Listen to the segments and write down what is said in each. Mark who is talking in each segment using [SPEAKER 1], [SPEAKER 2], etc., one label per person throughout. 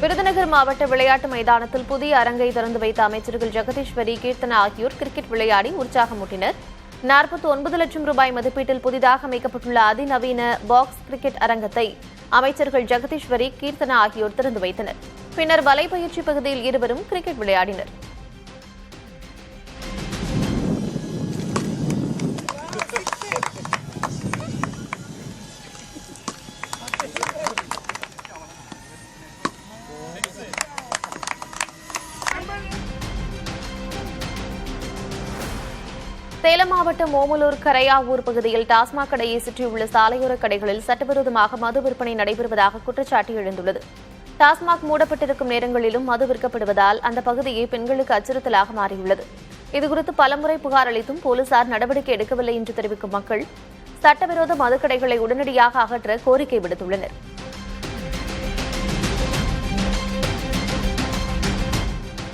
[SPEAKER 1] விருதுநகர் மாவட்ட விளையாட்டு மைதானத்தில் புதிய அரங்கை திறந்து வைத்த அமைச்சர்கள் ஜெகதீஸ்வரி, கீர்த்தனா ஆகியோர் கிரிக்கெட் விளையாடி உற்சாகமூட்டினர். 49 லட்சம் ரூபாய் மதிப்பீட்டில் புதிதாக அமைக்கப்பட்டுள்ள அதிநவீன பாக்ஸ் கிரிக்கெட் அரங்கத்தை அமைச்சர்கள் ஜெகதீஸ்வரி, கீர்த்தனா ஆகியோர் திறந்து வைத்தனர். பின்னர் வலைப்பயிற்சி பகுதியில் இருவரும் கிரிக்கெட் விளையாடினர். சேலம் மாவட்டம் ஓமலூர் கரையாவூர் பகுதியில் டாஸ்மாக் கடையை சுற்றியுள்ள சாலையோர கடைகளில் சட்டவிரோதமாக மது விற்பனை நடைபெறுவதாக குற்றச்சாட்டு எழுந்துள்ளது. டாஸ்மாக் மூடப்பட்டிருக்கும் நேரங்களிலும் மது விற்கப்படுவதால் அந்த பகுதியை பெண்களுக்கு அச்சுறுத்தலாக மாறியுள்ளது. இதுகுறித்து பலமுறை புகார் அளித்தும் போலீசார் நடவடிக்கை எடுக்கவில்லை என்று தெரிவிக்கும் மக்கள் சட்டவிரோத மதுக்கடைகளை உடனடியாக அகற்ற கோரிக்கை விடுத்துள்ளனர்.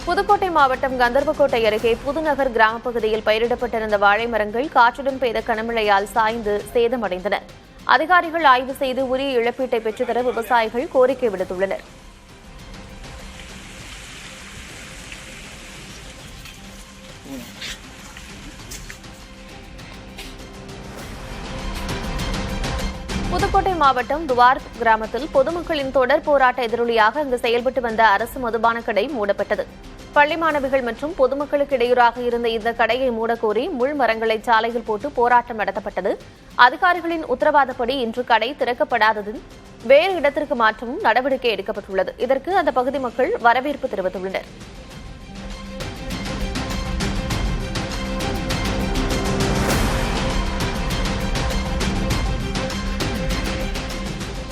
[SPEAKER 1] புதுக்கோட்டை மாவட்டம் கந்தர்வக்கோட்டை அருகே புதுநகர் கிராமப் பகுதியில் பயிரிடப்பட்டிருந்த வாழை மரங்கள் காற்றுடன் பெய்த கனமழையால் சாய்ந்து சேதமடைந்தன. அதிகாரிகள் ஆய்வு செய்து உரிய இழப்பீட்டை பெற்றுத்தர விவசாயிகள் கோரிக்கை விடுத்துள்ளனர். புதுக்கோட்டை மாவட்டம் துவார்த் கிராமத்தில் பொதுமக்களின் தொடர் போராட்ட எதிரொலியாக அங்கு செயல்பட்டு வந்த அரசு மதுபான கடை மூடப்பட்டது. பள்ளி மாணவிகள் மற்றும் பொதுமக்களுக்கு இடையூறாக இருந்த இந்த கடையை மூடக்கோரி முள் மரங்களை சாலையில் போட்டு போராட்டம் நடத்தப்பட்டது. அதிகாரிகளின் உத்தரவாதப்படி இன்று கடை திறக்கப்படாததும் வேறு இடத்திற்கு மாற்றவும் நடவடிக்கை எடுக்கப்பட்டுள்ளது. இதற்கு அந்த பகுதி மக்கள் வரவேற்பு தெரிவித்துள்ளனர்.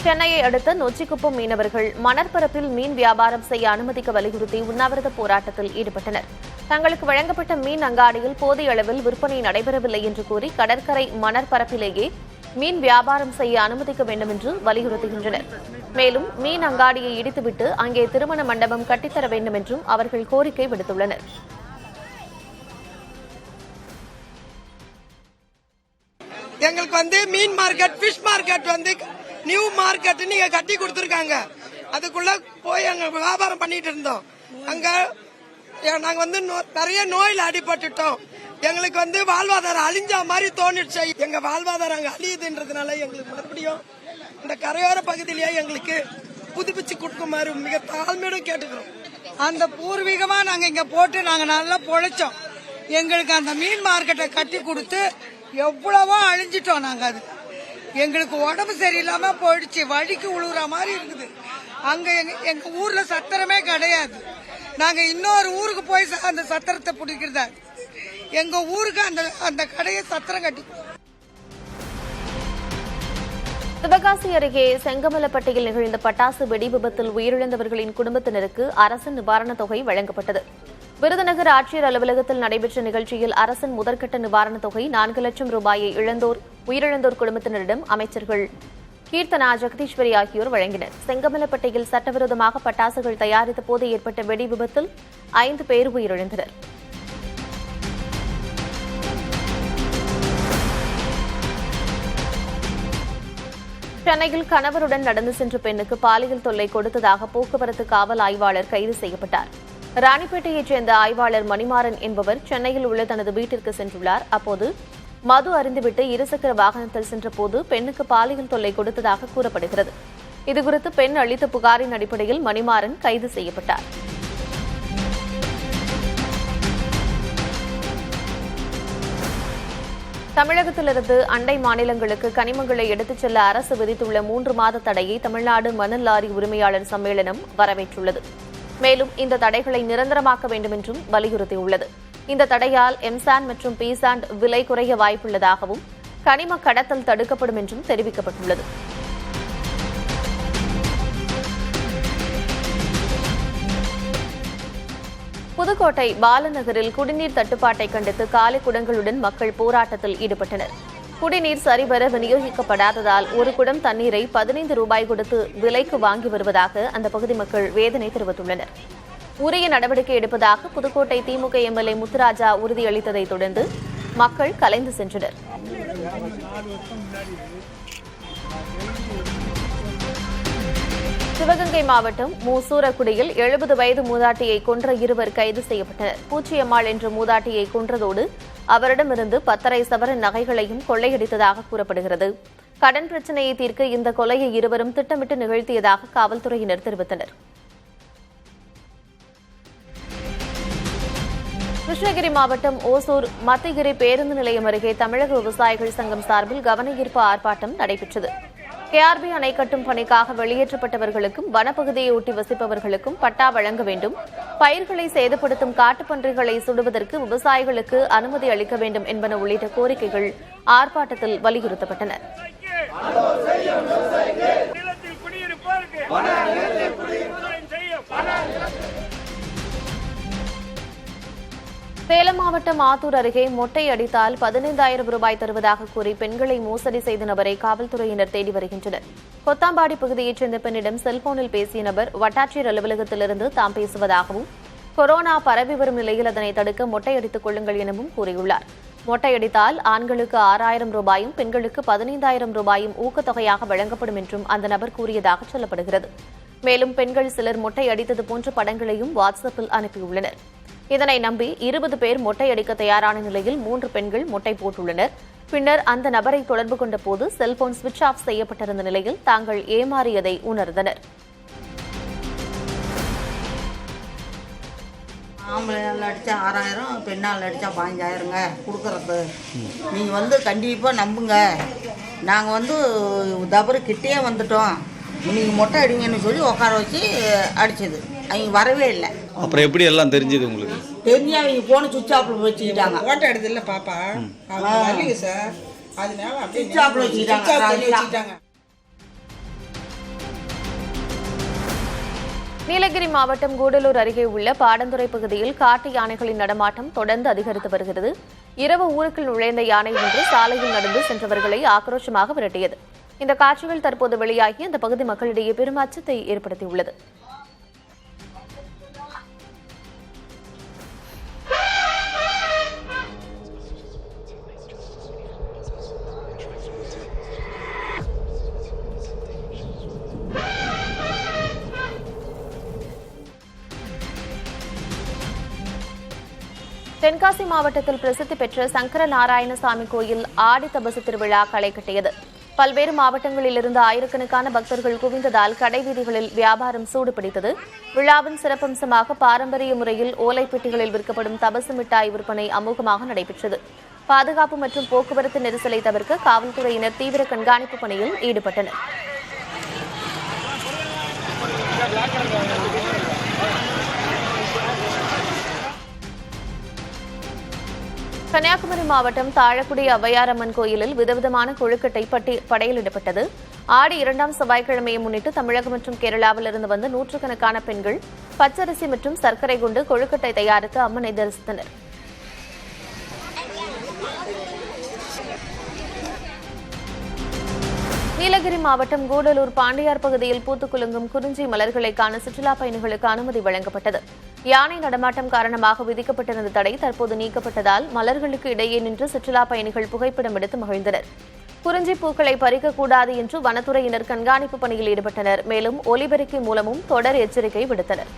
[SPEAKER 1] சென்னையை அடுத்த நொச்சிக்குப்பம் மீனவர்கள் மணற்பரப்பில் மீன் வியாபாரம் செய்ய அனுமதிக்க வலியுறுத்தி உண்ணாவிரத போராட்டத்தில் ஈடுபட்டனர். தங்களுக்கு வழங்கப்பட்ட மீன் அங்காடியில் போதிய அளவில் விற்பனை நடைபெறவில்லை என்று கூறி கடற்கரை மணற்பரப்பிலேயே மீன் வியாபாரம் செய்ய அனுமதிக்க வேண்டும் என்று வலியுறுத்துகின்றனர். மேலும் மீன் அங்காடியை இடித்துவிட்டு அங்கே திருமண மண்டபம் கட்டித்தர வேண்டும் என்றும் அவர்கள் கோரிக்கை விடுத்துள்ளனர்.
[SPEAKER 2] எங்களுக்கு மீன் market, fish market new market நீங்க கட்டி கொடுத்துருக்காங்க. அதுக்குள்ள போய் அங்க வியாபாரம் பண்ணிட்டு இருந்தோம். அங்க நாங்க நிறைய நோயில அடிபட்டுட்டோம். எங்களுக்கு வாழ்வாதாரம் அழிஞ்ச மாதிரி தோணிடுச்சு. எங்க வாழ்வாதாரம் அங்க அழியுதுன்றதுனால எங்களுக்கு மறுபடியும் இந்த கரையோர பகுதியிலேயே எங்களுக்கு புதுப்பிச்சு கொடுக்குமாறு மிக தாழ்மையோடு கேட்டுக்கிறோம்.
[SPEAKER 3] அந்த பூர்வீகமா நாங்க இங்க போட்டு நாங்க நல்லா பொழைச்சோம். எங்களுக்கு அந்த மீன் மார்க்கெட்டை கட்டி கொடுத்து எவ்வளவோ அழிஞ்சிட்டோம். நாங்க அது எங்களுக்கு உடம்பு சரியில்லாம போயிடுச்சு. வழிக்கு உழுவுற மாதிரி இருக்குது. அங்க எங்க ஊர்ல சத்திரமே கிடையாது. நாங்க இன்னொரு ஊருக்கு போய் அந்த சத்திரத்தை பிடிக்கிறதா. எங்க ஊருக்கு அந்த கடையை சத்திரம் கட்டி.
[SPEAKER 1] சிவகாசி அருகே செங்கமலப்பட்டியில் நிகழ்ந்த பட்டாசு வெடி விபத்தில் உயிரிழந்தவர்களின் குடும்பத்தினருக்கு அரசின் நிவாரணத் தொகை வழங்கப்பட்டது. விருதுநகர் ஆட்சியர் அலுவலகத்தில் நடைபெற்ற நிகழ்ச்சியில் அரசின் முதற்கட்ட நிவாரணத் தொகை 4 லட்சம் ரூபாயை உயிரிழந்தோர் குடும்பத்தினரிடம் அமைச்சர்கள் கீர்த்தனா, ஜெகதீஸ்வரி ஆகியோர் வழங்கினர். செங்கமலப்பட்டியில் சட்டவிரோதமாக பட்டாசுகள் தயாரித்த போது ஏற்பட்ட வெடி விபத்தில் 5 பேர் உயிரிழந்தனர். சென்னையில் கணவருடன் நடந்து சென்ற பெண்ணுக்கு பாலியல் தொல்லை கொடுத்ததாக போக்குவரத்து காவல் ஆய்வாளர் கைது செய்யப்பட்டார். ராணிப்பேட்டையைச் சேர்ந்த ஆய்வாளர் மணிமாறன் என்பவர் சென்னையில் உள்ள தனது வீட்டிற்கு சென்றுள்ளார். அப்போது மது அருந்துவிட்டு இருசக்கர வாகனத்தில் சென்றபோது பெண்ணுக்கு பாலியல் தொல்லை கொடுத்ததாக கூறப்படுகிறது. இதுகுறித்து பெண் அளித்த புகாரின் அடிப்படையில் மணிமாறன் கைது செய்யப்பட்டார். தமிழகத்திலிருந்து அண்டை மாநிலங்களுக்கு கனிமங்களை எடுத்துச் செல்ல அரசு விதித்துள்ள 3 மாத தடையை தமிழ்நாடு மணல் லாரி உரிமையாளர் சம்மேளனம் வரவேற்றுள்ளது. மேலும் இந்த தடைகளை நிரந்தரமாக்க வேண்டும் என்றும் வலியுறுத்தியுள்ளது. இந்த தடையால் எம்சாண்ட் மற்றும் பிசாண்ட் விலை குறைய வாய்ப்புள்ளதாகவும் கனிம கடத்தல் தடுக்கப்படும் என்றும் தெரிவிக்கப்பட்டுள்ளது. புதுக்கோட்டை பாலநகரில் குடிநீர் தட்டுப்பாட்டை கண்டித்து காலி குடங்களுடன் மக்கள் போராட்டத்தில் ஈடுபட்டனர். குடிநீர் சரிவர விநியோகிக்கப்படாததால் ஒரு குடம் தண்ணீரை 15 ரூபாய் கொடுத்து விலைக்கு வாங்கி வருவதாக அந்த பகுதி மக்கள் வேதனை தெரிவித்துள்ளனர். உரிய நடவடிக்கை எடுப்பதாக புதுக்கோட்டை திமுக எம்எல்ஏ முத்துராஜா உறுதியளித்ததைத் தொடர்ந்து மக்கள் கலைந்து சென்றனர். சிவகங்கை மாவட்டம் மூசூரக்குடியில் 70 வயது மூதாட்டியை கொன்ற இருவர் கைது செய்யப்பட்டனர். பூச்சியம்மாள் என்ற மூதாட்டியை கொன்றதோடு அவரிடமிருந்து 10.5 சவரன் நகைகளையும் கொள்ளையடித்ததாக கூறப்படுகிறது. கடன் பிரச்சினையை தீர்க்க இந்த கொலையை இருவரும் திட்டமிட்டு நிகழ்த்தியதாக காவல்துறையினர் தெரிவித்தனர். கிருஷ்ணகிரி மாவட்டம் ஓசூர் மத்திகிரி பேருந்து நிலையம் அருகே தமிழக விவசாயிகள் சங்கம் சார்பில் கவனஈர்ப்பு ஆர்ப்பாட்டம் நடைபெற்றது. கேஆர்பி அணை கட்டும் பணிக்காக வெளியேற்றப்பட்டவர்களுக்கும் வனப்பகுதியை ஒட்டி வசிப்பவர்களுக்கும் பட்டா வழங்க வேண்டும், பயிர்களை சேதப்படுத்தும் காட்டுப்பன்றிகளை சுடுவதற்கு விவசாயிகளுக்கு அனுமதி அளிக்க வேண்டும் என்பன உள்ளிட்ட கோரிக்கைகள் ஆர்ப்பாட்டத்தில் வலியுறுத்தப்பட்டன. சேலம் மாவட்டம் ஆத்தூர் அருகே மொட்டை அடித்தால் 15,000 ரூபாய் தருவதாக கூறி பெண்களை மோசடி செய்த நபரை காவல்துறையினர் தேடி வருகின்றனர். கொத்தாம்பாடி பகுதியைச் சேர்ந்த பெண்ணிடம் செல்போனில் பேசிய நபர் வட்டாட்சியர் அலுவலகத்திலிருந்து தாம் பேசுவதாகவும், கொரோனா பரவி வரும் நிலையில் அதனை தடுக்க மொட்டையடித்துக் கொள்ளுங்கள் எனவும் கூறியுள்ளார். மொட்டையடித்தால் ஆண்களுக்கு 6,000 ரூபாயும் பெண்களுக்கு 15,000 ரூபாயும் ஊக்கத்தொகையாக வழங்கப்படும் என்றும் அந்த நபர் கூறியதாக சொல்லப்படுகிறது. மேலும் பெண்கள் சிலர் மொட்டை அடித்தது போன்ற படங்களையும் வாட்ஸ்அப்பில் அனுப்பியுள்ளனர். இதனை நம்பி 20 பேர் மொட்டை அடிக்க தயாரான நிலையில் 3 பெண்கள் மொட்டை போட்டுள்ளனர். பின்னர் அந்த நபரை தொடர்பு கொண்ட போது செல்போன் சுவிட்ச் ஆஃப் செய்யப்பட்டிருந்த நிலையில் தாங்கள் ஏமாறியதை உணர்ந்தனர்.
[SPEAKER 4] ஆம்பளையால் அடித்தா 6,000, பெண்ணால் அடித்தா 15,000ங்க கொடுக்குறது. நீங்கள் கண்டிப்பாக நம்புங்க, நாங்கள் தவறு கிட்டே வந்துட்டோம், நீங்கள் மொட்டை அடிங்கன்னு சொல்லி உட்கார வச்சு அடித்தது. அவங்க வரவே இல்லை.
[SPEAKER 5] அப்புறம் எப்படி எல்லாம் தெரிஞ்சது உங்களுக்கு?
[SPEAKER 4] தெரிஞ்சு அவங்க போன சுவிட்ச் ஆஃப்ல வச்சுக்கிட்டாங்க.
[SPEAKER 3] ஓட்ட எடுத்து இல்லை பாப்பா சார், அதனால
[SPEAKER 4] சுவிட்ச் ஆஃப்ல வச்சுக்கிட்டாங்க.
[SPEAKER 1] நீலகிரி மாவட்டம் கூடலூர் அருகே உள்ள பாடந்துறை பகுதியில் காட்டு யானைகளின் நடமாட்டம் தொடர்ந்து அதிகரித்து வருகிறது. இரவு ஊருக்குள் நுழைந்த யானை ஒன்று சாலையில் நடந்து சென்றவர்களை ஆக்ரோஷமாக விரட்டியது. இந்த காட்சிகள் தற்போது வெளியாகி அந்த பகுதி மக்களிடையே பெரும் அச்சத்தை ஏற்படுத்தியுள்ளது. தென்காசி மாவட்டத்தில் பிரசித்தி பெற்ற சங்கர நாராயணசாமி கோயில் ஆடி தபசு திருவிழா களை கட்டியது. பல்வேறு மாவட்டங்களிலிருந்து ஆயிரக்கணக்கான பக்தர்கள் குவிந்ததால் கடைவீதிகளில் வியாபாரம் சூடுபிடித்தது. விழாவின் சிறப்பம்சமாக பாரம்பரிய முறையில் ஓலைப்பெட்டிகளில் விற்கப்படும் தபசு மிட்டாய் விற்பனை அமோகமாக நடைபெற்றது. பாதுகாப்பு மற்றும் போக்குவரத்து நெரிசலை தவிர்க்க காவல்துறையினர் தீவிர கண்காணிப்பு பணியில் ஈடுபட்டனர். கன்னியாகுமரி மாவட்டம் தாழக்குடி ஔவையாரம்மன் கோயிலில் விதவிதமான கொழுக்கட்டை படையலிடப்பட்டது. ஆடி 2ஆம் செவ்வாய்க்கிழமையை முன்னிட்டு தமிழகம் மற்றும் கேரளாவிலிருந்து வந்த நூற்றுக்கணக்கான பெண்கள் பச்சரிசி மற்றும் சர்க்கரை கொண்டு கொழுக்கட்டை தயாரித்து அம்மனை தரிசித்தனர். நீலகிரி மாவட்டம் கூடலூர் பாண்டியார் பகுதியில் பூத்துக் குலுங்கும் குறிஞ்சி மலர்களை காண சுற்றுலா பயணிகளுக்கு அனுமதி வழங்கப்பட்டது. யானை நடமாட்டம் காரணமாக விதிக்கப்பட்டிருந்த தடை தற்போது நீக்கப்பட்டதால் மலர்களுக்கு இடையே நின்று சுற்றுலா பயணிகள் புகைப்படம் எடுத்து மகிழ்ந்தனர். குறிஞ்சி பூக்களை பறிக்கக்கூடாது என்று வனத்துறையினர் கண்காணிப்பு பணியில் ஈடுபட்டனர். மேலும் ஒலிபெருக்கி மூலமும் தொடர் எச்சரிக்கை விடுத்தனர்.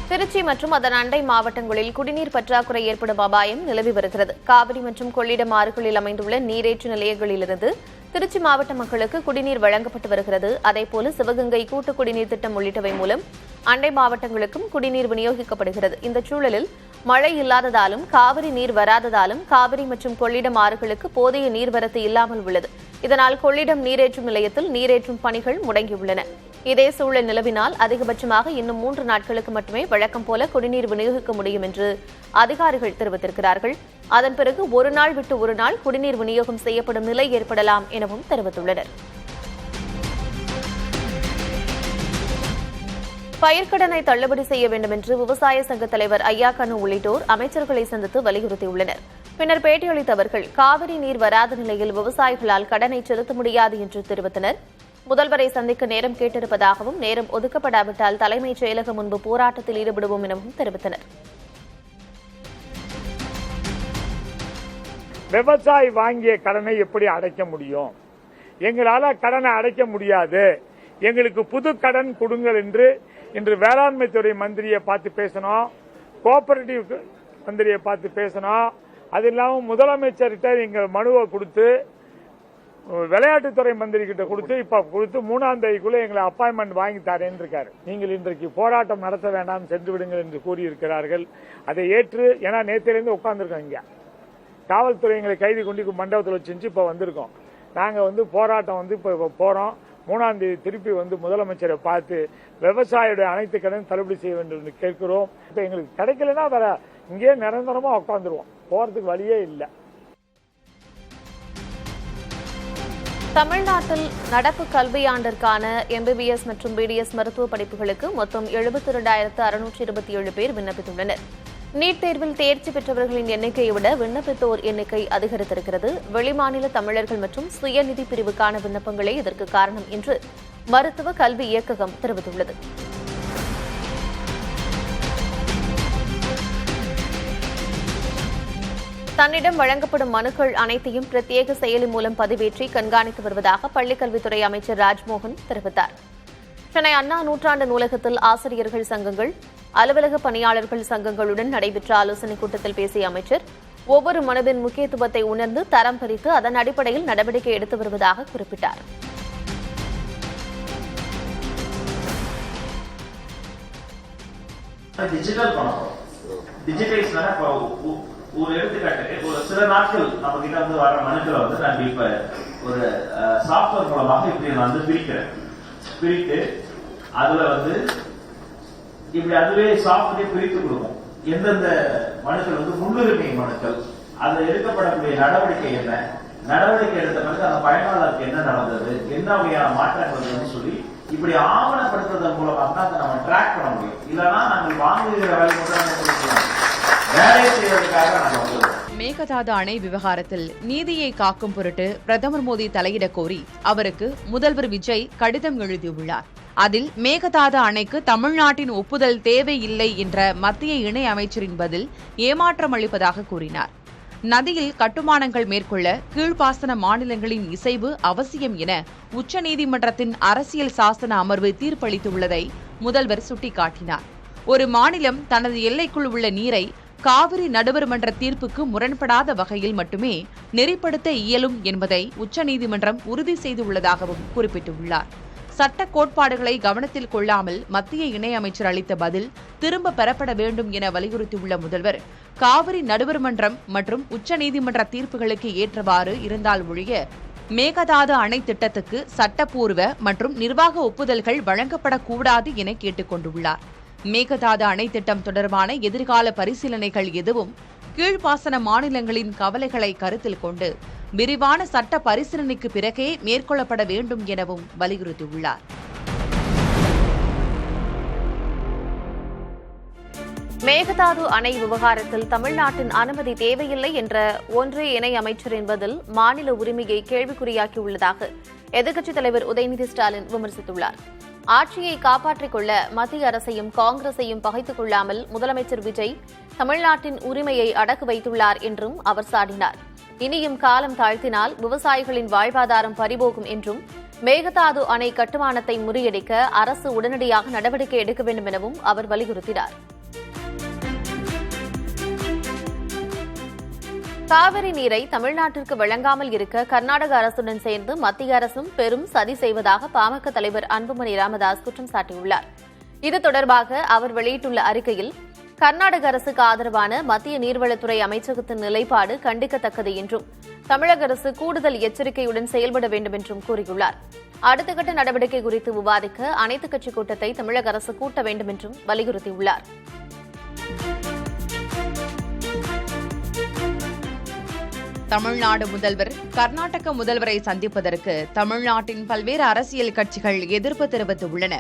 [SPEAKER 1] திருச்சி மற்றும் அதன் அண்டை மாவட்டங்களில் குடிநீர் பற்றாக்குறை ஏற்படும் அபாயம் நிலவி வருகிறது. காவிரி மற்றும் கொள்ளிடம் ஆறுகளில் அமைந்துள்ள நீரேற்று நிலையங்களிலிருந்து திருச்சி மாவட்ட மக்களுக்கு குடிநீர் வழங்கப்பட்டு வருகிறது. அதேபோல சிவகங்கை கூட்டு குடிநீர் திட்டம் உள்ளிட்டவை மூலம் அண்டை மாவட்டங்களுக்கும் குடிநீர் விநியோகிக்கப்படுகிறது. இந்த சூழலில் மழை இல்லாததாலும் காவிரி நீர் வராததாலும் காவிரி மற்றும் கொள்ளிடம் ஆறுகளுக்கு போதிய நீர்வரத்து இல்லாமல் உள்ளது. இதனால் கொள்ளிடம் நீரேற்றும் நிலையத்தில் நீரேற்றும் பணிகள் முடங்கியுள்ளன. இதே சூழல் நிலவினால் அதிகபட்சமாக இன்னும் 3 நாட்களுக்கு மட்டுமே வழக்கம் போல குடிநீர் விநியோகிக்க முடியும் என்று அதிகாரிகள் தெரிவித்திருக்கிறார்கள். அதன் பிறகு ஒரு நாள் விட்டு ஒரு நாள் குடிநீர் விநியோகம் செய்யப்படும் நிலை ஏற்படலாம் எனவும் தெரிவித்துள்ளனர். பயிர்க்கடனை தள்ளுபடி செய்ய வேண்டும் என்று விவசாய சங்க தலைவர் ஐயாக்கனு உள்ளிட்டோர் அமைச்சர்களை சந்தித்து வலியுறுத்தியுள்ளனர். பின்னர் பேட்டியளித்த அவர்கள் காவிரி நீர் வராத நிலையில் விவசாயிகளால் கடனை செலுத்த முடியாது என்று தெரிவித்தனர். முதல்வரை சந்திக்க நேரம் கேட்டிருப்பதாகவும் நேரம் ஒதுக்கப்படாவிட்டால் தலைமைச் செயலகம் முன்பு போராட்டத்தில் ஈடுபடுவோம் எனவும் தெரிவித்தனர்.
[SPEAKER 6] விவசாயி வாங்கிய கடனை எப்படி அடைக்க முடியும்? எங்களால் கடனை அடைக்க முடியாது, எங்களுக்கு புது கடன் கொடுங்கள் என்று இன்று வேளாண்மை துறை மந்திரியை பார்த்து பேசணும், கோஆபரேட்டிவ் மந்திரியை பார்த்து பேசணும். அது இல்லாமல் முதலமைச்சர்கிட்ட எங்கள் மனுவை கொடுத்து விளையாட்டுத்துறை மந்திரி கிட்ட கொடுத்து இப்ப கொடுத்து 3ஆம் தேதிக்குள்ள எங்களை அப்பாயின்மெண்ட் வாங்கி தரேன் இருக்காரு. நீங்கள் இன்றைக்கு போராட்டம் நடத்த வேண்டாம், சென்று விடுங்கள் என்று கூறியிருக்கிறார்கள். அதை ஏற்று, ஏன்னா நேற்றிலிருந்து உட்கார்ந்துருக்கோம், இங்க காவல்துறை எங்களை கைது கொண்டு மண்டபத்தில் வச்சு இப்ப வந்திருக்கோம். நாங்க போராட்டம் இப்ப போறோம். 3ஆம் தேதி திருப்பி முதலமைச்சரை பார்த்து விவசாயியுடைய அனைத்து கடன் தள்ளுபடி செய்ய வேண்டும் என்று கேட்கிறோம். இப்ப எங்களுக்கு கிடைக்கலன்னா வேற இங்கேயே நிரந்தரமா உட்காந்துருவோம், போறதுக்கு வழியே இல்லை.
[SPEAKER 1] தமிழ்நாட்டில் நடப்பு கல்வியாண்டிற்கான MBBS மற்றும் BDS மருத்துவ படிப்புகளுக்கு மொத்தம் 72,627 பேர் விண்ணப்பித்துள்ளனர். நீட் தேர்வில் தேர்ச்சி பெற்றவர்களின் எண்ணிக்கையை விட விண்ணப்பித்தோர் எண்ணிக்கை அதிகரித்திருக்கிறது. வெளிமாநில தமிழர்கள் மற்றும் சுயநிதி பிரிவுக்கான விண்ணப்பங்களே இதற்கு காரணம் என்று மருத்துவ கல்வி இயக்ககம் தெரிவித்துள்ளது. தன்னிடம் வழங்கப்படும் மனுக்கள் அனைத்தையும் பிரத்யேக செயலி மூலம் பதிவேற்றி கண்காணித்து வருவதாக பள்ளிக்கல்வித்துறை அமைச்சர் ராஜ்மோகன் தெரிவித்தார். சென்னை அண்ணா நூற்றாண்டு நூலகத்தில் ஆசிரியர்கள் சங்கங்கள், அலுவலக பணியாளர்கள் சங்கங்களுடன் நடைபெற்ற ஆலோசனைக் கூட்டத்தில் பேசிய அமைச்சர், ஒவ்வொரு மனுவின் முக்கியத்துவத்தை உணர்ந்து தரம் பிரித்து அதன் அடிப்படையில் நடவடிக்கை எடுத்து வருவதாக குறிப்பிட்டார்.
[SPEAKER 7] ஒரு எடுத்துக்காட்டுக்கு ஒரு சில நாட்கள் நம்ம கிட்ட வர மனுக்களை நான் இப்ப ஒரு சாப்ட்வேர் மூலமாக இப்படி நான் பிரித்து அதுல இப்படி அதுவே சாப்ட்வேர் பிரித்து கொடுக்கும். எந்தெந்த மனுக்கள் முன்னுரிமை மனுக்கள், அதுல எடுக்கப்படக்கூடிய நடவடிக்கை என்ன, நடவடிக்கை எடுத்த பிறகு அந்த பயனாளருக்கு என்ன நடந்தது, என்ன வகையான மாற்றங்கள் சொல்லி இப்படி ஆவணப்படுத்துவதன் மூலமாக தான் அதை நம்ம ட்ராக் பண்ண முடியும். இல்லைன்னா நாங்கள் வாங்குகிற வேலை மட்டும்
[SPEAKER 8] மேகதாது அணை விவகாரத்தில் நீதியை காக்கும் பொருட்டு பிரதமர் மோடி தலையிட கோரி அவருக்கு முதல்வர் விஜய் கடிதம் எழுதியுள்ளார். அதில் மேகதாது அணைக்கு தமிழ்நாட்டின் ஒப்புதல் தேவையில்லை என்ற மத்திய இணை அமைச்சரின் பதில் ஏமாற்றம் அளிப்பதாக கூறினார். நதியில் கட்டுமானங்கள் மேற்கொள்ள கீழ்ப்பாசன மாநிலங்களின் இசைவு அவசியம் என உச்சநீதிமன்றத்தின் அரசியல் சாசன அமர்வு தீர்ப்பளித்துள்ளதை முதல்வர் சுட்டிக்காட்டினார். ஒரு மாநிலம் தனது எல்லைக்குள் உள்ள நீரை காவிரி நடுவர் மன்ற தீர்ப்புக்கு முரண்படாத வகையில் மட்டுமே நெறிப்படுத்த இயலும் என்பதை உச்சநீதிமன்றம் உறுதி செய்துள்ளதாகவும் குறிப்பிட்டுள்ளார். சட்ட கோட்பாடுகளை கவனத்தில் கொள்ளாமல் மத்திய இணையமைச்சர் அளித்த பதில் திரும்ப பெறப்பட வேண்டும் என வலியுறுத்தியுள்ள முதல்வர், காவிரி நடுவர் மன்றம் மற்றும் உச்சநீதிமன்ற தீர்ப்புகளுக்கு ஏற்றவாறு இருந்தால் ஒழிய மேகதாது அணை திட்டத்துக்கு சட்டப்பூர்வ மற்றும் நிர்வாக ஒப்புதல்கள் வழங்கப்படக்கூடாது என கேட்டுக் கொண்டுள்ளார். மேகதாது அணை திட்டம் தொடர்பான எதிர்கால பரிசீலனைகள் எதுவும் கீழ்ப்பாசன மாநிலங்களின் கவலைகளை கருத்தில் கொண்டு விரிவான சட்ட பரிசீலனைக்கு பிறகே மேற்கொள்ளப்பட வேண்டும் எனவும் வலியுறுத்தியுள்ளார்.
[SPEAKER 1] மேகதாது அணை விவகாரத்தில் தமிழ்நாட்டின் அனுமதி தேவையில்லை என்ற ஒன்றிய இணை அமைச்சரின் பதில் மாநில உரிமையை கேள்விக்குறியாக்கியுள்ளதாக எதிர்க்கட்சித் தலைவர் உதயநிதி ஸ்டாலின் விமர்சித்துள்ளார். ஆட்சியை காப்பாற்றிக் கொள்ள மத்திய அரசையும் காங்கிரஸையும் பகைத்துக் கொள்ளாமல் முதலமைச்சர் விஜய் தமிழ்நாட்டின் உரிமையை அடக்கு வைத்துள்ளார் என்றும் அவர் சாடினார். இனியும் காலம் தாழ்த்தினால் விவசாயிகளின் வாழ்வாதாரம் பறிபோகும் என்றும் மேகதாது அணை கட்டுமானத்தை முறியடிக்க அரசு உடனடியாக நடவடிக்கை எடுக்க வேண்டும் எனவும் அவர் வலியுறுத்தினார். காவிரி நீரை தமிழ்நாட்டிற்கு வழங்காமல் இருக்க கர்நாடக அரசுடன் சேர்ந்து மத்திய அரசும் பெரும் சதி செய்வதாக பாமக தலைவர் அன்புமணி ராமதாஸ் குற்றம் சாட்டியுள்ளார். இது தொடர்பாக அவர் வெளியிட்டுள்ள அறிக்கையில், கர்நாடக அரசுக்கு ஆதரவான மத்திய நீர்வளத்துறை அமைச்சகத்தின் நிலைப்பாடு கண்டிக்கத்தக்கது என்றும் தமிழக அரசு கூடுதல் எச்சரிக்கையுடன் செயல்பட வேண்டும் என்றும் கூறியுள்ளார். அடுத்த கட்ட நடவடிக்கை குறித்து விவாதிக்க அனைத்துக் கட்சிக் கூட்டத்தை தமிழக அரசு கூட்ட வேண்டும் என்றும் வலியுறுத்தியுள்ளார்.
[SPEAKER 8] தமிழ்நாடு முதல்வர் கர்நாடக முதல்வரை சந்திப்பதற்கு தமிழ்நாட்டின் பல்வேறு அரசியல் கட்சிகள் எதிர்ப்பு தெரிவித்துள்ளன.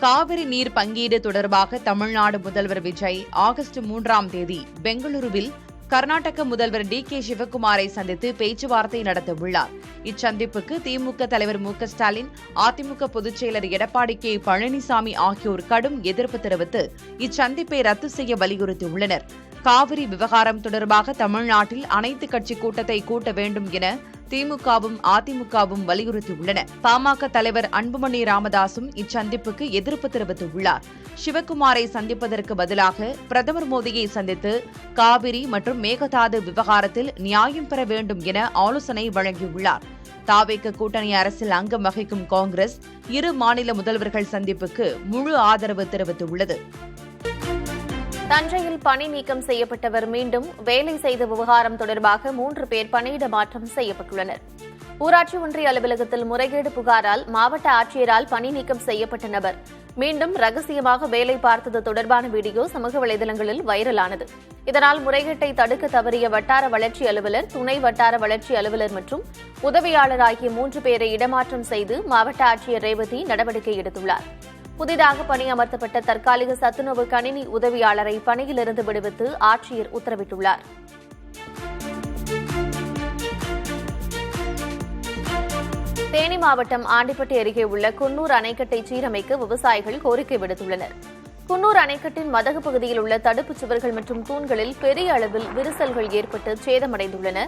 [SPEAKER 8] காவிரி நீர் பங்கீடு தொடர்பாக தமிழ்நாடு முதல்வர் விஜய் ஆகஸ்ட் 3ஆம் தேதி பெங்களூருவில் கர்நாடக முதல்வர் DK சிவக்குமாரை சந்தித்து பேச்சுவார்த்தை நடத்தவுள்ளார். இச்சந்திப்புக்கு திமுக தலைவர் மு க ஸ்டாலின், அதிமுக பொதுச் செயலர் எடப்பாடி K பழனிசாமி ஆகியோர் கடும் எதிர்ப்பு தெரிவித்து இச்சந்திப்பை ரத்து செய்ய வலியுறுத்தியுள்ளனர். காவிரி விவகாரம் தொடர்பாக தமிழ்நாட்டில் அனைத்து கட்சி கூட்டத்தை கூட்ட வேண்டும் என திமுகவும் அதிமுகவும் வலியுறுத்தியுள்ளன. பாமக தலைவர் அன்புமணி ராமதாசும் இச்சந்திப்புக்கு எதிர்ப்பு தெரிவித்துள்ளார். சிவக்குமாரை சந்திப்பதற்கு பதிலாக பிரதமர் மோடியை சந்தித்து காவிரி மற்றும் மேகதாது விவகாரத்தில் நியாயம் பெற வேண்டும் என ஆலோசனை வழங்கியுள்ளார். தாவேக கூட்டணி அரசில் அங்கம் வகிக்கும் காங்கிரஸ் இரு மாநில முதல்வர்கள் சந்திப்புக்கு முழு ஆதரவு தெரிவித்துள்ளது.
[SPEAKER 1] தஞ்சையில் பணி நீக்கம் செய்யப்பட்டவர் மீண்டும் வேலை செய்த விவகாரம் தொடர்பாக 3 பேர் பணியிட மாற்றம் செய்யப்பட்டுள்ளனர். ஊராட்சி ஒன்றிய அலுவலகத்தில் முறைகேடு புகாரால் மாவட்ட ஆட்சியரால் பணி நீக்கம் செய்யப்பட்ட நபர் மீண்டும் ரகசியமாக வேலை பார்த்தது தொடர்பான வீடியோ சமூக வலைதளங்களில் வைரலானது. இதனால் முறைகேட்டை தடுக்க தவறிய வட்டார வளர்ச்சி அலுவலர், துணை வட்டார வளர்ச்சி அலுவலர் மற்றும் உதவியாளர் ஆகிய 3 பேரை இடமாற்றம் செய்து மாவட்ட ஆட்சியர் ரேவதி நடவடிக்கை எடுத்துள்ளார். புதிதாக பணியமர்த்தப்பட்ட தற்காலிக சத்துணவு கணினி உதவியாளரை பணியிலிருந்து விடுவித்து ஆட்சியர் உத்தரவிட்டுள்ளார். தேனி மாவட்டம் ஆண்டிப்பட்டி அருகே உள்ள குன்னூர் அணைக்கட்டை சீரமைக்க விவசாயிகள் கோரிக்கை விடுத்துள்ளனர். குன்னூர் அணைக்கட்டின் மதகு பகுதியில் உள்ள தடுப்புச் சுவர்கள் மற்றும் தூண்களில் பெரிய அளவில் விரிசல்கள் ஏற்பட்டு சேதமடைந்துள்ளன.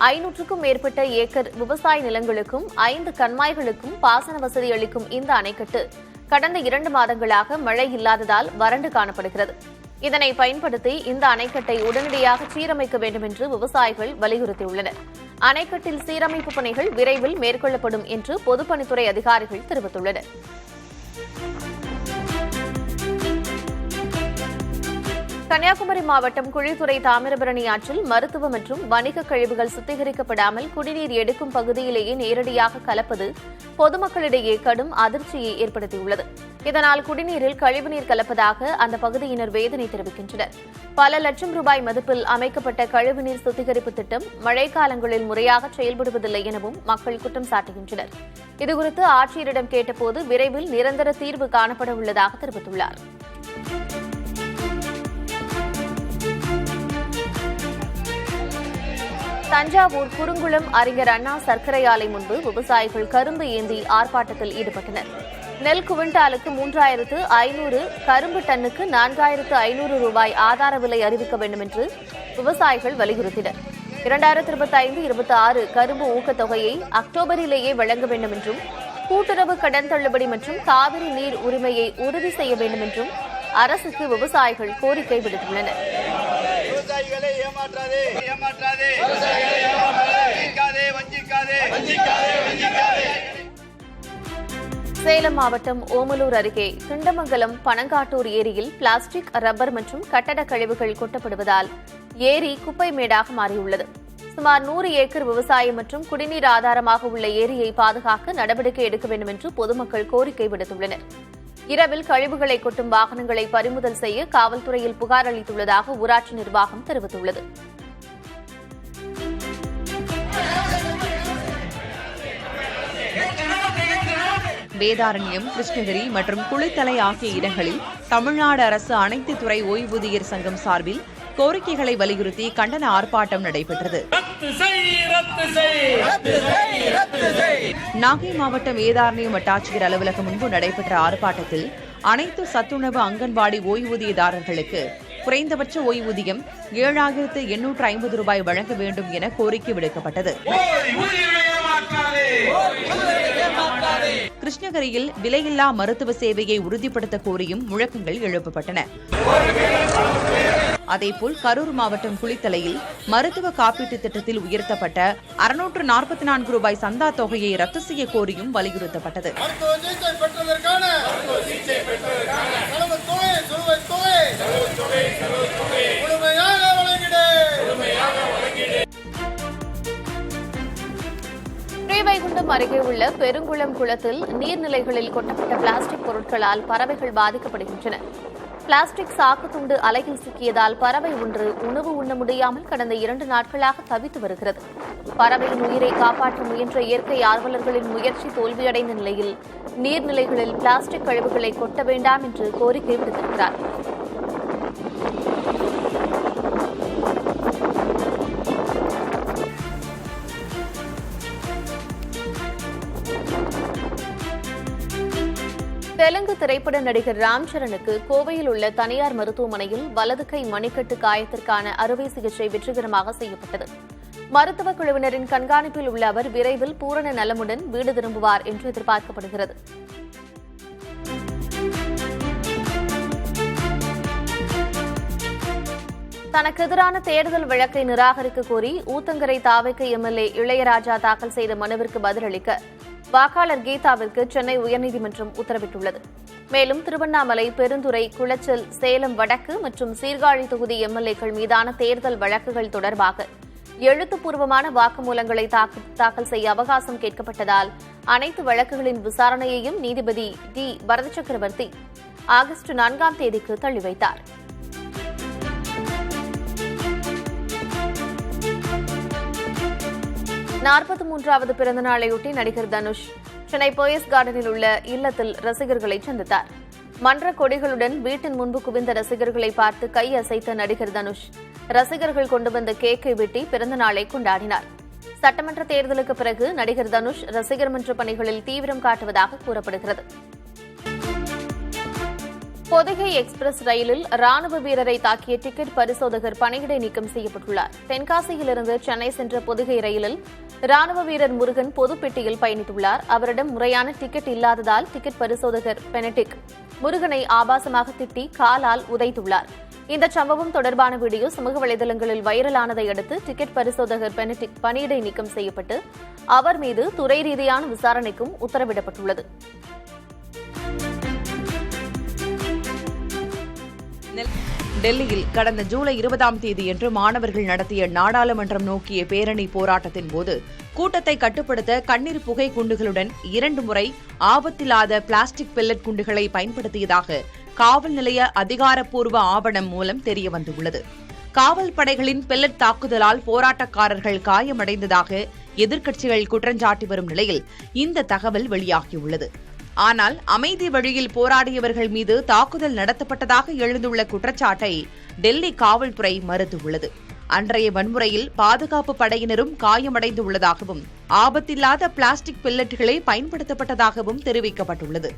[SPEAKER 1] 500க்கும் மேற்பட்ட ஏக்கர் விவசாய நிலங்களுக்கும் 5 கண்மாய்களுக்கும் பாசன வசதி அளிக்கும் இந்த அணைக்கட்டு கடந்த 2 மாதங்களாக மழை இல்லாததால் வறண்டு காணப்படுகிறது. இதனை பயன்படுத்தி இந்த அணைக்கட்டை உடனடியாக சீரமைக்க வேண்டும் என்று விவசாயிகள் வலியுறுத்தியுள்ளனர். அணைக்கட்டில் சீரமைப்பு பணிகள் விரைவில் மேற்கொள்ளப்படும் என்று பொதுப்பணித்துறை அதிகாரிகள் தெரிவித்துள்ளனர். கன்னியாகுமரி மாவட்டம் குழித்துறை தாமிரபரணி ஆற்றில் மருத்துவ மற்றும் வணிக கழிவுகள் சுத்திகரிக்கப்படாமல் குடிநீர் எடுக்கும் பகுதியிலேயே நேரடியாக கலப்பது பொதுமக்களிடையே கடும் அதிர்ச்சியை ஏற்படுத்தியுள்ளது. இதனால் குடிநீரில் கழிவுநீர் கலப்பதாக அந்த பகுதியினர் வேதனை தெரிவிக்கின்றனர். பல லட்சம் ரூபாய் மதிப்பில் அமைக்கப்பட்ட கழிவுநீர் சுத்திகரிப்பு திட்டம் மழைக்காலங்களில் முறையாக செயல்படுவதில்லை எனவும் மக்கள் குற்றம் சாட்டுகின்றனர். இதுகுறித்து ஆட்சியரிடம் கேட்டபோது விரைவில் நிரந்தர தீர்வு காணப்பட உள்ளதாக தெரிவித்துள்ளார். தஞ்சாவூர் குறுங்குளம் அறிஞர் அண்ணா சர்க்கரை ஆலை முன்பு விவசாயிகள் கரும்பு ஏந்தி ஆர்ப்பாட்டத்தில் ஈடுபட்டனர். நெல் குவிண்டாலுக்கு 3500, கரும்பு டன்னுக்கு 4500 ரூபாய் ஆதார விலை அறிவிக்க வேண்டும் என்று விவசாயிகள் வலியுறுத்தினர். 2025-26 கரும்பு ஊக்கத்தொகையை அக்டோபரிலேயே வழங்க வேண்டும் என்றும், கூட்டுறவு கடன் தள்ளுபடி மற்றும் காவிரி நீர் உரிமையை உறுதி செய்ய வேண்டும் என்றும் அரசுக்கு விவசாயிகள் கோரிக்கை விடுத்துள்ளனர். சேலம் மாவட்டம் ஓமலூர் அருகே திண்டமங்கலம் பனங்காட்டூர் ஏரியில் பிளாஸ்டிக், ரப்பர் மற்றும் கட்டட கழிவுகள் கொட்டப்படுவதால் ஏரி குப்பை மேடாக மாறியுள்ளது. சுமார் 100 ஏக்கர் விவசாயம் மற்றும் குடிநீர் ஆதாரமாக உள்ள ஏரியை பாதுகாக்க நடவடிக்கை எடுக்க வேண்டும் என்று பொதுமக்கள் கோரிக்கை விடுத்துள்ளனர். இரவில் கழிவுகளை கொட்டும் வாகனங்களை பறிமுதல் செய்ய காவல்துறையில் புகார் அளித்துள்ளதாக ஊராட்சி நிர்வாகம் தெரிவித்துள்ளது.
[SPEAKER 8] வேதாரண்யம், கிருஷ்ணகிரி மற்றும் குளித்தலை ஆகிய இடங்களில் தமிழ்நாடு அரசு அனைத்து துறை ஓய்வூதியர் சங்கம் சார்பில் கோரிக்கைகளை வலியுறுத்தி கண்டன ஆர்ப்பாட்டம் நடைபெற்றது. நாகை மாவட்டம் வேதாரண்யம் வட்டாட்சியர் அலுவலகம் முன்பு நடைபெற்ற ஆர்ப்பாட்டத்தில் அனைத்து சத்துணவு அங்கன்வாடி ஓய்வூதியதாரர்களுக்கு குறைந்தபட்ச ஓய்வூதியம் 7,850 ரூபாய் வழங்க வேண்டும் என கோரிக்கை விடுக்கப்பட்டது. கிருஷ்ணகிரியில் விலையில்லா மருத்துவ சேவையை உறுதிப்படுத்த கோரியும் முழக்கங்கள் எழுப்பப்பட்டன. அதேபோல் கரூர் மாவட்டம் குளித்தலையில் மருத்துவ காப்பீட்டுத் திட்டத்தில் உயர்த்தப்பட்ட 644 ரூபாய் சந்தா தொகையை ரத்து செய்ய கோரியும் வலியுறுத்தப்பட்டது.
[SPEAKER 1] ஸ்ரீவைகுண்டம் அருகே உள்ள பெருங்குளம் குளத்தில் நீர்நிலைகளில் கொட்டப்பட்ட பிளாஸ்டிக் பொருட்களால் பறவைகள் பாதிக்கப்படுகின்றன. பிளாஸ்டிக் சாக்கு துண்டு அலையில் சிக்கியதால் பறவை ஒன்று உணவு உண்ண முடியாமல் கடந்த 2 நாட்களாக தவித்து வருகிறது. பறவையின் உயிரை காப்பாற்ற முயன்ற இயற்கை ஆர்வலர்களின் முயற்சி தோல்வியடைந்த நிலையில் நீர்நிலைகளில் பிளாஸ்டிக் கழிவுகளை கொட்ட வேண்டாம் என்று கோரிக்கை விடுத்திருக்கிறார். தெலுங்கு திரைப்பட நடிகர் ராம் சரணுக்கு கோவையில் உள்ள தனியார் மருத்துவமனையில் வலது கை மணிக்கட்டு காயத்திற்கான அறுவை சிகிச்சை வெற்றிகரமாக செய்யப்பட்டது. மருத்துவக் குழுவினரின் கண்காணிப்பில் உள்ள அவர் விரைவில் பூரண நலமுடன் வீடு திரும்புவார் என்று எதிர்பார்க்கப்படுகிறது. தனக்கு எதிரான தேர்தல் வழக்கை நிராகரிக்க கோரி ஊத்தங்கரை தாவேக்க எம்எல்ஏ இளையராஜா தாக்கல் செய்த மனுவிற்கு பதிலளிக்க வாக்காளர் கீதாவிற்கு சென்னை உயர்நீதிமன்றம் உத்தரவிட்டுள்ளது. மேலும் திருவண்ணாமலை, பெருந்துறை, குளச்சல், சேலம் வடக்கு மற்றும் சீர்காழி தொகுதி எம்எல்ஏக்கள் மீதான தேர்தல் வழக்குகள் தொடர்பாக எழுத்துப்பூர்வமான வாக்குமூலங்களை தாக்கல் செய்ய அவகாசம் கேட்கப்பட்டதால் அனைத்து வழக்குகளின் விசாரணையையும் நீதிபதி டி வரத சக்கரவர்த்தி ஆகஸ்ட் 4ஆம் தேதிக்கு தள்ளி வைத்தார். நாற்பத்தி பிறந்தநாளையொட்டி நடிகர் தனுஷ் சென்னை போயஸ் கார்டனில் உள்ள இல்லத்தில் ரசிகர்களை சந்தித்தார். மன்ற கொடிகளுடன் வீட்டின் முன்பு குவிந்த ரசிகர்களை பார்த்து கை அசைத்த நடிகர் தனுஷ் ரசிகர்கள் கொண்டு வந்த கேக்கை வெட்டி பிறந்த நாளை கொண்டாடினார். சட்டமன்ற தேர்தலுக்கு பிறகு நடிகர் தனுஷ் ரசிகர் மன்ற பணிகளில் தீவிரம் காட்டுவதாக கூறப்படுகிறது. பொதிகை எக்ஸ்பிரஸ் ரயிலில் ராணுவ வீரரை தாக்கிய டிக்கெட் பரிசோதகர் பணியிடை நீக்கம் செய்யப்பட்டுள்ளார். தென்காசியிலிருந்து சென்னை சென்ற பொதிகை ரயிலில் ராணுவ வீரர் முருகன் பொதுப்பெட்டியில் பயணித்துள்ளார். அவரிடம் முறையான டிக்கெட் இல்லாததால் டிக்கெட் பரிசோதகர் பெனடிக் முருகனை ஆபாசமாக திட்டி காலால் உதைத்துள்ளார். இந்த சம்பவம் தொடர்பான வீடியோ சமூக வலைதளங்களில் வைரலானதை அடுத்து டிக்கெட் பரிசோதகர் பெனடிக் பணியிடை நீக்கம் செய்யப்பட்டு அவர் மீது துறை ரீதியான விசாரணைக்கும் உத்தரவிடப்பட்டுள்ளது.
[SPEAKER 8] டெல்லியில் கடந்த ஜூலை 20ஆம் தேதியன்று மாணவர்கள் நடத்திய நாடாளுமன்றம் நோக்கிய பேரணி போராட்டத்தின் போது கூட்டத்தை கட்டுப்படுத்த கண்ணீர் புகை குண்டுகளுடன் 2 முறை ஆபத்தில்லாத பிளாஸ்டிக் பெல்லட் குண்டுகளை பயன்படுத்தியதாக காவல் நிலைய அதிகாரப்பூர்வ ஆவணம் மூலம் தெரியவந்துள்ளது. காவல் படைகளின் பெல்லட் தாக்குதலால் போராட்டக்காரர்கள் காயமடைந்ததாக எதிர்க்கட்சிகள் குற்றஞ்சாட்டி வரும் நிலையில் இந்த தகவல் வெளியாகியுள்ளது. ஆனால் அமைதி வழியில் போராடியவர்கள் மீது தாக்குதல் நடத்தப்பட்டதாக எழுந்துள்ள குற்றச்சாட்டை டெல்லி காவல்துறை மறுத்துள்ளது. அன்றைய வன்முறையில் பாதுகாப்பு படையினரும் காயமடைந்துள்ளதாகவும் ஆபத்தில்லாத பிளாஸ்டிக் பெல்லட்டுகளை பயன்படுத்தப்பட்டதாகவும் தெரிவிக்கப்பட்டுள்ளது.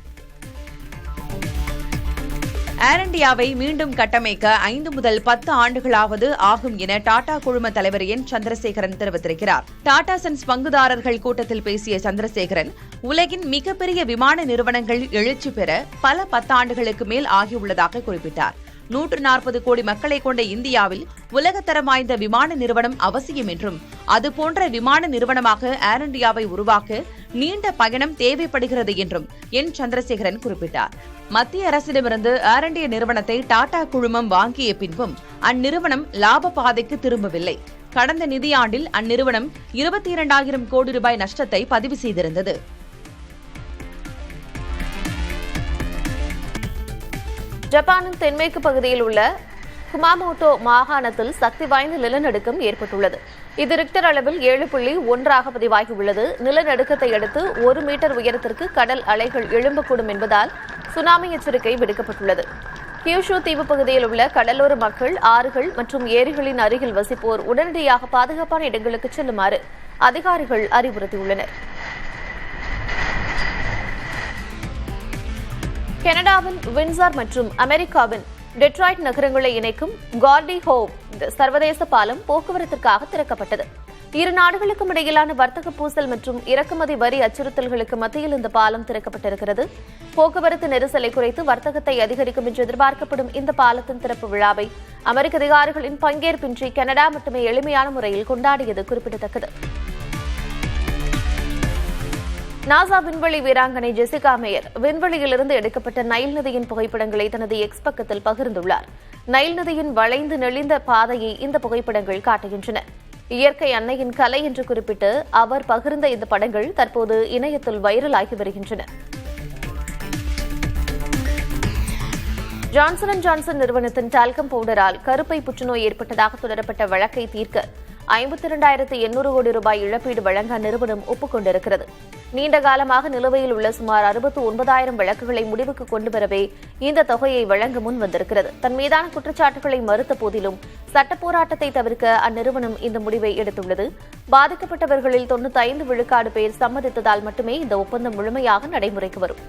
[SPEAKER 8] ஏர் இண்டியாவை மீண்டும் கட்டமைக்க 5 முதல் 10 ஆண்டுகளாவது ஆகும் என டாடா குழும தலைவர் என் சந்திரசேகரன் தெரிவித்திருக்கிறார். டாடா சன்ஸ் பங்குதாரர்கள் கூட்டத்தில் பேசிய சந்திரசேகரன், உலகின் மிகப்பெரிய விமான நிறுவனங்கள் எழுச்சி பெற பல 10 ஆண்டுகளுக்கு மேல் ஆகியுள்ளதாக குறிப்பிட்டார். 140 கோடி மக்களை கொண்ட இந்தியாவில் உலகத்தரம் வாய்ந்த விமான நிறுவனம் அவசியம் என்றும் அதுபோன்ற விமான நிறுவனமாக ஏர் இண்டியாவை உருவாக்க நீண்ட பயணம் தேவைப்படுகிறது என்றும் என் சந்திரசேகரன் குறிப்பிட்டார். மத்திய அரசிடமிருந்து ஏர் இண்டியா நிறுவனத்தை டாடா குழுமம் வாங்கிய பின்பும் அந்நிறுவனம் லாப பாதைக்கு திரும்பவில்லை. கடந்த நிதியாண்டில் அந்நிறுவனம் 22,000 கோடி ரூபாய் நஷ்டத்தை பதிவு செய்திருந்தது.
[SPEAKER 1] ஜப்பானின் தென்மேற்கு பகுதியில் உள்ள குமாமோட்டோ மாகாணத்தில் சக்தி வாய்ந்த நிலநடுக்கம் ஏற்பட்டுள்ளது. இது ரிக்டர் அளவில் 7.1 பதிவாகியுள்ளது. நிலநடுக்கத்தை அடுத்து 1 மீட்டர் உயரத்திற்கு கடல் அலைகள் எழும்பக்கூடும் என்பதால் சுனாமி எச்சரிக்கை விடுக்கப்பட்டுள்ளது. கியூஷு தீவு பகுதியில் உள்ள கடலோர மக்கள், ஆறுகள் மற்றும் ஏரிகளின் அருகில் வசிப்போர் உடனடியாக பாதுகாப்பான இடங்களுக்கு செல்லுமாறு அதிகாரிகள் அறிவுறுத்தியுள்ளனர். கனடாவின் வின்சர் மற்றும் அமெரிக்காவின் டெட்ராய்ட் நகரங்களை இணைக்கும் கார்டி ஹோவ் சர்வதேச பாலம் போக்குவரத்திற்காக திறக்கப்பட்டது. இரு நாடுகளுக்கும் இடையிலான வர்த்தக பூசல் மற்றும் இறக்குமதி வரி அச்சுறுத்தல்களுக்கு மத்தியில் இந்த பாலம் திறக்கப்பட்டிருக்கிறது. போக்குவரத்து நெரிசலை குறைத்து வர்த்தகத்தை அதிகரிக்கும் என்று எதிர்பார்க்கப்படும் இந்த பாலத்தின் திறப்பு விழாவை அமெரிக்க அதிகாரிகளின் பங்கேற்பின்றி கனடா மட்டுமே எளிமையான முறையில் கொண்டாடியது குறிப்பிடத்தக்கது. நாசா விண்வெளி வீராங்கனை ஜெசிகா மேயர் விண்வெளியிலிருந்து எடுக்கப்பட்ட நைல் நதியின் புகைப்படங்களை தனது எக்ஸ் பக்கத்தில் பகிர்ந்துள்ளார். நைல் நதியின் வளைந்து நெளிந்த பாதையை இந்த புகைப்படங்கள் காட்டுகின்றன. இயற்கை அன்னையின் கலை என்று குறிப்பிட்டு அவர் பகிர்ந்த இந்த படங்கள் தற்போது இணையத்தில் வைரலாகி வருகின்றன. ஜான்சன் அண்ட் ஜான்சன் நிறுவனத்தின் டால்கம் பவுடரால் கருப்பை புற்றுநோய் ஏற்பட்டதாக தொடரப்பட்ட வழக்கை தீர்க்க 52,800 கோடி ரூபாய் இழப்பீடு வழங்க அந்நிறுவனம் ஒப்புக்கொண்டிருக்கிறது. நீண்ட காலமாக நிலுவையில் உள்ள சுமார் 69,000 வழக்குகளை முடிவுக்கு கொண்டுவரவே இந்த தொகையை வழங்க முன் வந்திருக்கிறது. தன் மீதான குற்றச்சாட்டுகளை மறுத்த போதிலும் சட்ட போராட்டத்தை தவிர்க்க அந்நிறுவனம் இந்த முடிவை எடுத்துள்ளது. பாதிக்கப்பட்டவர்களில் 95% பேர் சம்மதித்ததால் மட்டுமே இந்த ஒப்பந்தம் முழுமையாக நடைமுறைக்கு வரும்.